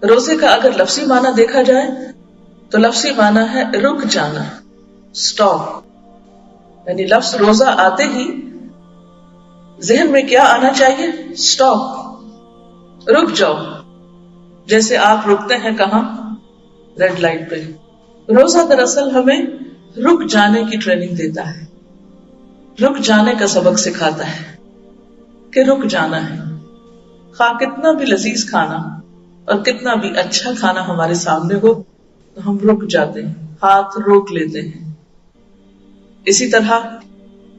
روزے کا اگر لفظی معنی دیکھا جائے تو لفظی معنی ہے رک جانا، اسٹاپ. یعنی لفظ روزہ آتے ہی ذہن میں کیا آنا چاہیے؟ اسٹاپ، رک جاؤ. جیسے آپ رکتے ہیں کہاں؟ ریڈ لائٹ پہ. روزہ دراصل ہمیں رک جانے کی ٹریننگ دیتا ہے، رک جانے کا سبق سکھاتا ہے کہ رک جانا ہے. خواہ کتنا بھی لذیذ کھانا اور کتنا بھی اچھا کھانا ہمارے سامنے ہو تو ہم رک جاتے ہیں، ہاتھ روک لیتے ہیں. اسی طرح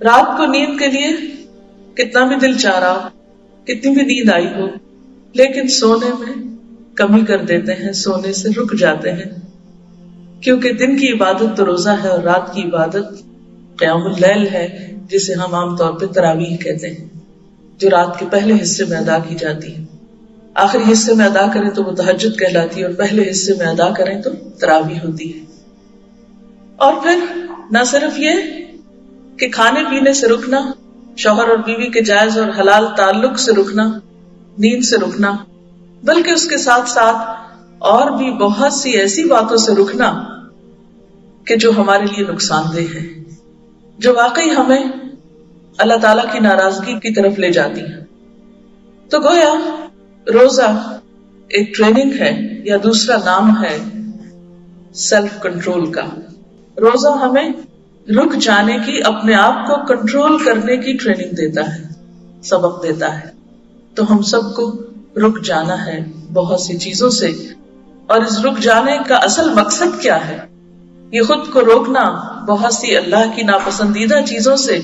رات کو نیند کے لیے کتنا بھی دل چاہ رہا ہو، کتنی بھی نیند آئی ہو، لیکن سونے میں کمی کر دیتے ہیں، سونے سے رک جاتے ہیں. کیونکہ دن کی عبادت تو روزہ ہے اور رات کی عبادت قیام اللیل ہے، جسے ہم عام طور پہ تراویح کہتے ہیں، جو رات کے پہلے حصے میں ادا کی جاتی ہے. آخری حصے میں ادا کریں تو وہ تہجد کہلاتی ہے اور پہلے حصے میں ادا کریں تو تراویح ہوتی ہے. اور پھر نہ صرف یہ کہ کھانے پینے سے رکنا، شوہر اور بیوی کے جائز اور حلال تعلق سے رکنا، نیند سے رکنا، بلکہ اس کے ساتھ ساتھ اور بھی بہت سی ایسی باتوں سے رکنا کہ جو ہمارے لیے نقصان دہ ہے، جو واقعی ہمیں اللہ تعالیٰ کی ناراضگی کی طرف لے جاتی ہے. تو گویا روزہ ایک ٹریننگ ہے، یا دوسرا نام ہے سیلف کنٹرول کا. روزہ ہمیں رک جانے کی، اپنے آپ کو کنٹرول کرنے کی ٹریننگ دیتا ہے، سبق دیتا ہے. تو ہم سب کو رک جانا ہے بہت سی چیزوں سے. اور اس رک جانے کا اصل مقصد کیا ہے؟ یہ خود کو روکنا بہت سی اللہ کی ناپسندیدہ چیزوں سے.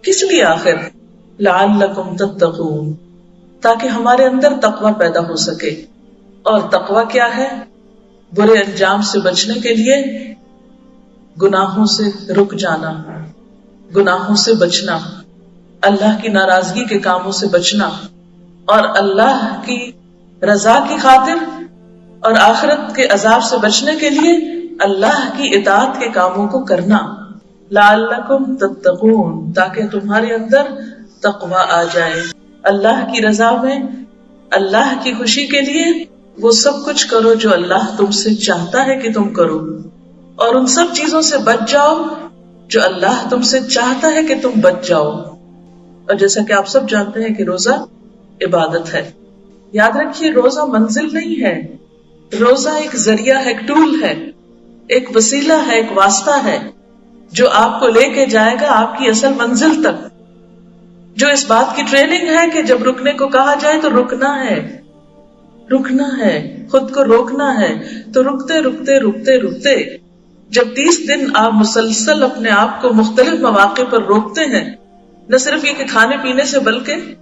کس لیے آخر؟ لعلکم تتقون، تاکہ ہمارے اندر تقوی پیدا ہو سکے. اور تقوی کیا ہے؟ برے انجام سے بچنے کے لیے گناہوں سے رک جانا، گناہوں سے بچنا، اللہ کی ناراضگی کے کاموں سے بچنا، اور اللہ کی رضا کی خاطر اور آخرت کے عذاب سے بچنے کے لیے اللہ کی اطاعت کے کاموں کو کرنا. لعلکم تتقون، تاکہ تمہارے اندر تقوی آ جائے. اللہ کی رضا میں، اللہ کی خوشی کے لیے وہ سب کچھ کرو جو اللہ تم سے چاہتا ہے کہ تم کرو، اور ان سب چیزوں سے بچ جاؤ جو اللہ تم سے چاہتا ہے کہ تم بچ جاؤ. اور جیسا کہ آپ سب جانتے ہیں کہ روزہ عبادت ہے. یاد رکھیے، روزہ منزل نہیں ہے، روزہ ایک ذریعہ ہے، ایک ٹول ہے، ایک وسیلہ ہے، ایک واسطہ ہے جو آپ کو لے کے جائے گا آپ کی اصل منزل تک. جو اس بات کی ٹریننگ ہے کہ جب رکنے کو کہا جائے تو رکنا ہے، رکنا ہے، خود کو روکنا ہے. تو رکتے رکتے رکتے رکتے جب 30 دن آپ مسلسل اپنے آپ کو مختلف مواقع پر روکتے ہیں، نہ صرف یہ کہ کھانے پینے سے بلکہ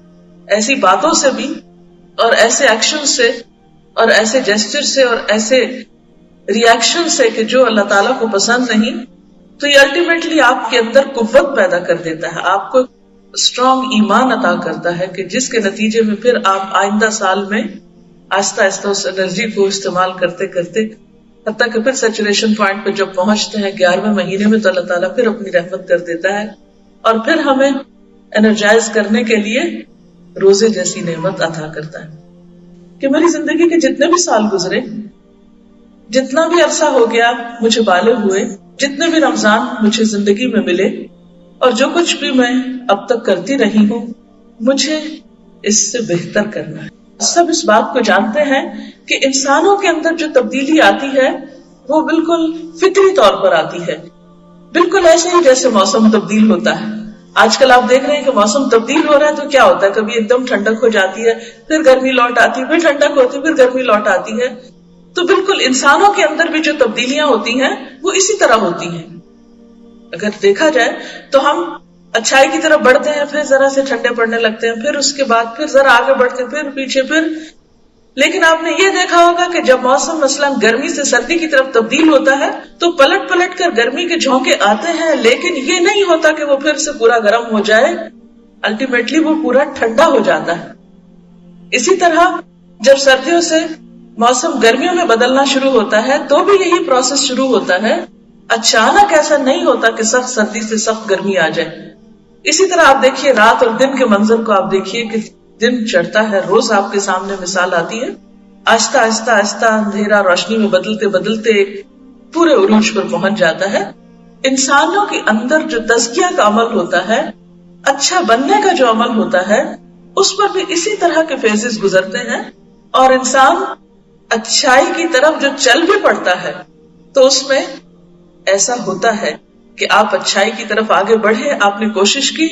ایسی باتوں سے بھی، اور ایسے ایکشن سے، اور ایسے جیسچر سے، اور ایسے ریاکشن سے کہ جو اللہ تعالیٰ کو پسند نہیں، تو یہ الٹیمیٹلی آپ کے اندر قوت پیدا کر دیتا ہے، آپ کو اسٹرانگ ایمان عطا کرتا ہے کہ جس کے نتیجے میں پھر آپ آئندہ سال میں آہستہ آہستہ اس انرجی کو استعمال کرتے کرتے حتیٰ کہ پھر سیچوریشن پوائنٹ پہ جب پہنچتے ہیں 11ویں مہینے میں، تو اللہ تعالیٰ پھر اپنی رحمت کر دیتا ہے اور پھر ہمیں انرجائز کرنے کے لیے روزے جیسی نعمت عطا کرتا ہے. کہ میری زندگی کے جتنے بھی سال گزرے، جتنا بھی عرصہ ہو گیا مجھے بالغ ہوئے، جتنے بھی رمضان مجھے زندگی میں ملے، اور جو کچھ بھی میں اب تک کرتی رہی ہوں، مجھے اس سے بہتر کرنا ہے. سب اس بات کو جانتے ہیں کہ انسانوں کے اندر جو تبدیلی آتی ہے وہ بالکل فطری طور پر آتی ہے، بالکل ایسے ہی جیسے موسم تبدیل ہوتا ہے. آج کل آپ دیکھ رہے ہیں کہ موسم تبدیل ہو رہا ہے تو کیا ہوتا ہے، کبھی ایک دم ٹھنڈک ہو جاتی ہے، پھر گرمی لوٹ آتی ہے، پھر ٹھنڈک ہوتی ہے، پھر گرمی لوٹ آتی ہے. تو بالکل انسانوں کے اندر بھی جو تبدیلیاں ہوتی ہیں وہ اسی طرح ہوتی ہیں. اگر دیکھا جائے تو ہم اچھائی کی طرف بڑھتے ہیں، پھر ذرا سے ٹھنڈے پڑنے لگتے ہیں، پھر اس کے بعد پھر ذرا آگے بڑھتے ہیں، پھر پیچھے، پھر. لیکن آپ نے یہ دیکھا ہوگا کہ جب موسم مثلا گرمی سے سردی کی طرف تبدیل ہوتا ہے تو پلٹ پلٹ کر گرمی کے جھونکے آتے ہیں، لیکن یہ نہیں ہوتا کہ وہ پھر سے پورا گرم ہو جائے، الٹیمیٹلی وہ پورا ٹھنڈا ہو جاتا ہے. اسی طرح جب سردیوں سے موسم گرمیوں میں بدلنا شروع ہوتا ہے تو بھی یہی پروسیس شروع ہوتا ہے. اچانک ایسا نہیں ہوتا کہ سخت سردی سے سخت گرمی آ جائے. اسی طرح آپ دیکھیے رات اور دن کے منظر کو، آپ دیکھیے کہ دن چڑھتا ہے، روز آپ کے سامنے مثال آتی ہے آہستہ آہستہ آہستہ اندھیرا روشنی میں بدلتے بدلتے پورے عروج پر پہنچ جاتا ہے. انسانوں کے اندر جو تزکیہ کا عمل ہوتا ہے، اچھا بننے کا جو عمل ہوتا ہے، اس پر بھی اسی طرح کے فیزز گزرتے ہیں، اور انسان اچھائی کی طرف جو چل بھی پڑتا ہے تو اس میں ایسا ہوتا ہے کہ آپ اچھائی کی طرف آگے بڑھے، آپ نے کوشش کی،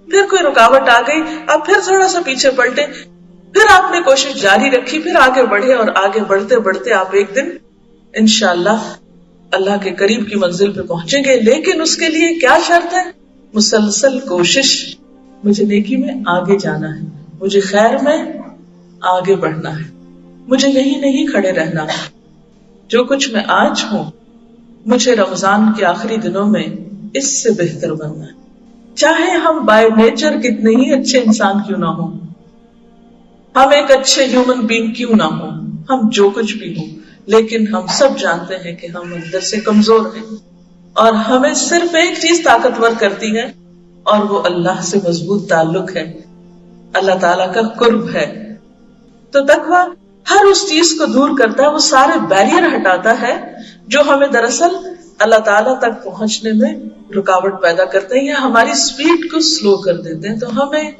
پھر کوئی رکاوٹ آ گئی، آپ پھر تھوڑا سا پیچھے پلٹے، پھر آپ نے کوشش جاری رکھی، پھر آگے بڑھے، اور آگے بڑھتے بڑھتے آپ ایک دن انشاءاللہ اللہ کے قریب کی منزل پہ پہنچیں گے. لیکن اس کے لیے کیا شرط ہے؟ مسلسل کوشش. مجھے نیکی میں آگے جانا ہے، مجھے خیر میں آگے بڑھنا ہے، مجھے یہی نہیں کھڑے رہنا. جو کچھ میں آج ہوں، مجھے رمضان کے آخری دنوں میں اس سے بہتر بننا ہے. چاہے ہم بائی نیچر کتنے ہی اچھے انسان کیوں نہ ہوں، ہم ایک اچھے ہیومن بینگ کیوں نہ ہوں، ہم جو کچھ بھی ہوں، لیکن ہم سب جانتے ہیں کہ ہم اندر سے کمزور ہیں، اور ہمیں صرف ایک چیز طاقتور کرتی ہے، اور وہ اللہ سے مضبوط تعلق ہے، اللہ تعالیٰ کا قرب ہے. تو تقویٰ ہر اس چیز کو دور کرتا ہے، وہ سارے بیریئر ہٹاتا ہے جو ہمیں دراصل اللہ تعالیٰ تک پہنچنے میں رکاوٹ پیدا کرتے ہیں یا ہماری سپیڈ کو سلو کر دیتے ہیں. تو ہمیں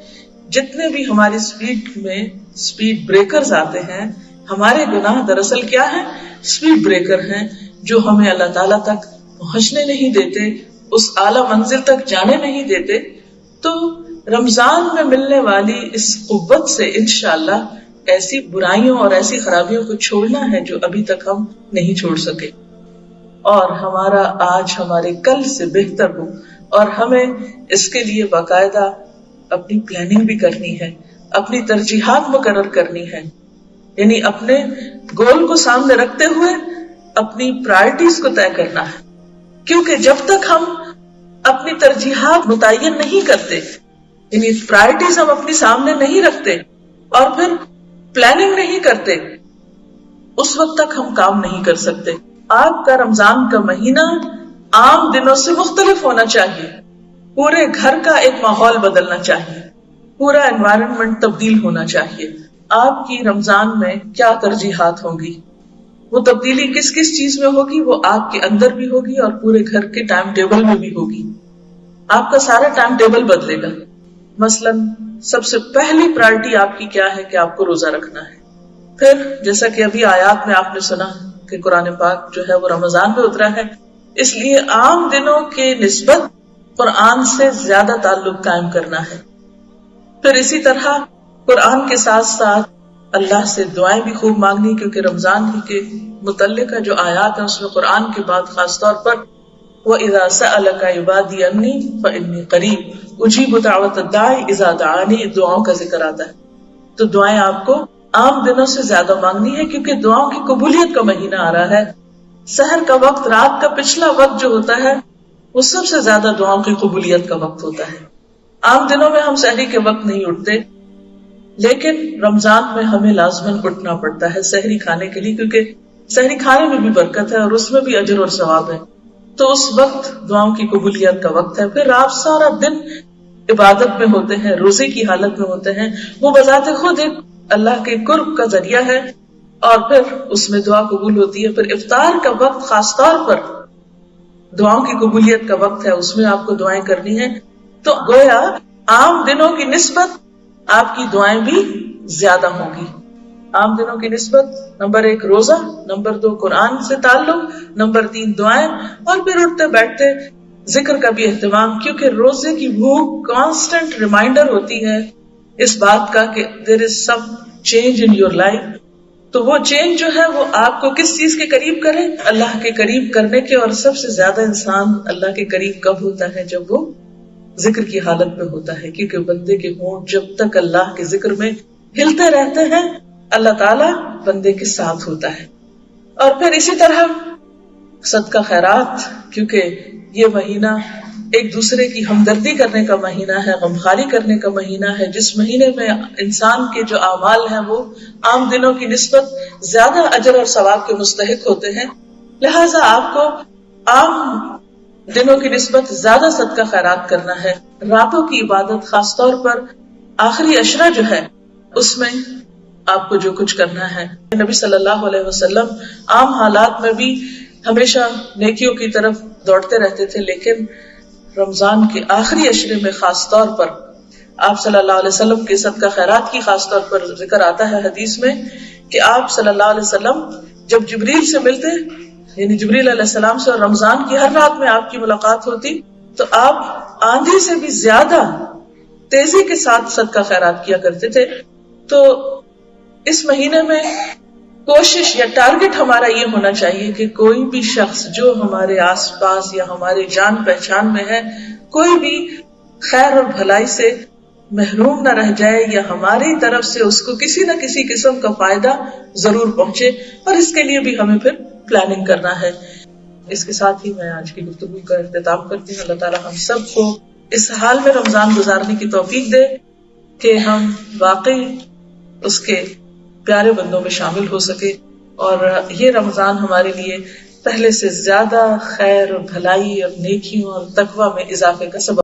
جتنے بھی ہماری سپیڈ میں سپیڈ بریکرز آتے ہیں، ہمارے گناہ دراصل کیا ہے؟ سپیڈ بریکر ہیں جو ہمیں اللہ تعالیٰ تک پہنچنے نہیں دیتے، اس اعلیٰ منزل تک جانے نہیں دیتے. تو رمضان میں ملنے والی اس قوت سے انشاءاللہ ایسی برائیوں اور ایسی خرابیوں کو چھوڑنا ہے جو ابھی تک ہم نہیں چھوڑ سکے، اور ہمارا آج ہمارے کل سے بہتر ہو. اور ہمیں اس کے لیے باقاعدہ اپنی پلاننگ بھی کرنی ہے، اپنی ترجیحات مقرر کرنی ہے، یعنی اپنے گول کو سامنے رکھتے ہوئے اپنی پرائرٹیز کو طے کرنا ہے. کیونکہ جب تک ہم اپنی ترجیحات متعین نہیں کرتے، یعنی پرائرٹیز ہم اپنی سامنے نہیں رکھتے اور پھر پلاننگ نہیں کرتے، اس وقت تک ہم کام نہیں کر سکتے. آپ کا رمضان کا مہینہ عام دنوں سے مختلف ہونا چاہیے، پورے گھر کا ایک ماحول بدلنا چاہیے، پورا انوائرمنٹ تبدیل ہونا چاہیے. آپ کی رمضان میں کیا ترجیحات ہوں گی، وہ تبدیلی کس کس چیز میں ہوگی، وہ آپ کے اندر بھی ہوگی اور پورے گھر کے ٹائم ٹیبل میں بھی ہوگی. آپ کا سارا ٹائم ٹیبل بدلے گا. مثلاً سب سے پہلی پرائرٹی آپ کی کیا ہے کہ آپ کو روزہ رکھنا ہے. پھر جیسا کہ ابھی آیات میں آپ نے سنا کہ قرآن پاک جو ہے وہ رمضان میں اترا ہے، اس لیے عام دنوں کے نسبت قرآن سے زیادہ تعلق قائم کرنا ہے. پھر اسی طرح قرآن کے ساتھ ساتھ اللہ سے دعائیں بھی خوب مانگنی، کیونکہ رمضان ہی کے متعلقہ جو آیات ہیں اس میں قرآن کے بعد خاص طور پر وَإِذَا سَأَلَكَ عِبَادِي عَنِّي فَإِنِّي قَرِيبٌ أُجِيبُ دَعْوَةَ الدَّاعِ إِذَا دَعَانِ، دعاؤں کا ذکر آتا ہے. تو دعائیں آپ کو عام دنوں سے زیادہ مانگنی ہے، کیونکہ دعاؤں کی قبولیت کا مہینہ آ رہا ہے. سحر کا وقت، رات کا پچھلا وقت جو ہوتا ہے وہ سب سے زیادہ دعاؤں کی قبولیت کا وقت ہوتا ہے. عام دنوں میں ہم سحری کے وقت نہیں اٹھتے، لیکن رمضان میں ہمیں لازماً اٹھنا پڑتا ہے سحری کھانے کے لیے، کیونکہ سحری کھانے میں بھی برکت ہے اور اس میں بھی اجر اور ثواب ہے. تو اس وقت دعاؤں کی قبولیت کا وقت ہے. پھر آپ سارا دن عبادت میں ہوتے ہیں، روزے کی حالت میں ہوتے ہیں، وہ بذات خود ایک اللہ کے قرب کا ذریعہ ہے، اور پھر اس میں دعا قبول ہوتی ہے. پھر افطار کا وقت خاص طور پر دعاؤں کی قبولیت کا وقت ہے، اس میں آپ کو دعائیں کرنی ہیں. تو گویا عام دنوں کی نسبت آپ کی دعائیں بھی زیادہ ہوں گی. عام دنوں کی نسبت نمبر 1 روزہ، نمبر 2 قرآن سے تعلق، نمبر 3 دعائیں، اور پھر اٹھتے بیٹھتے ذکر کا بھی اہتمام، کیونکہ روزے کی بھوک کانسٹنٹ ریمائنڈر ہوتی ہے اس بات کا کہ there is some change in your life. تو وہ چینج جو ہے وہ آپ کو کس چیز کے قریب کرے؟ اللہ کے قریب کرنے کے. اور سب سے زیادہ انسان اللہ کے قریب کب ہوتا ہے؟ جب وہ ذکر کی حالت میں ہوتا ہے، کیونکہ بندے کے ہونٹ جب تک اللہ کے ذکر میں ہلتے رہتے ہیں اللہ تعالیٰ بندے کے ساتھ ہوتا ہے. اور پھر اسی طرح صدقہ خیرات، کیونکہ یہ مہینہ ایک دوسرے کی ہمدردی کرنے کا مہینہ ہے، غمخواری کرنے کا مہینہ ہے، جس مہینے میں انسان کے جو اعمال ہیں وہ عام دنوں کی نسبت زیادہ اجر اور ثواب کے مستحق ہوتے ہیں. لہٰذا آپ کو عام دنوں کی نسبت زیادہ صدقہ خیرات کرنا ہے. راتوں کی عبادت خاص طور پر آخری عشرہ جو ہے اس میں آپ کو جو کچھ کرنا ہے. نبی صلی اللہ علیہ وسلم عام حالات میں بھی ہمیشہ نیکیوں کی طرف دوڑتے رہتے تھے، لیکن رمضان کے آخری عشرے میں خاص طور پر آپ صلی اللہ علیہ وسلم کے صدقہ خیرات کی خاص طور پر ذکر آتا ہے حدیث میں کہ آپ صلی اللہ علیہ وسلم جب جبریل سے ملتے، یعنی جبریل علیہ السلام سے، اور رمضان کی ہر رات میں آپ کی ملاقات ہوتی، تو آپ آندھی سے بھی زیادہ تیزی کے ساتھ صدقہ خیرات کیا کرتے تھے. تو اس مہینے میں کوشش یا ٹارگٹ ہمارا یہ ہونا چاہیے کہ کوئی بھی شخص جو ہمارے آس پاس یا ہماری جان پہچان میں ہے، کوئی بھی خیر اور بھلائی سے محروم نہ رہ جائے، یا ہماری طرف سے اس کو کسی نہ کسی قسم کا فائدہ ضرور پہنچے، اور اس کے لیے بھی ہمیں پھر پلاننگ کرنا ہے. اس کے ساتھ ہی میں آج کی گفتگو کا اختتام کرتی ہوں. اللہ تعالیٰ ہم سب کو اس حال میں رمضان گزارنے کی توفیق دے کہ ہم واقعی اس کے پیارے بندوں میں شامل ہو سکے، اور یہ رمضان ہمارے لیے پہلے سے زیادہ خیر اور بھلائی اور نیکیوں اور تقویٰ میں اضافے کا سبب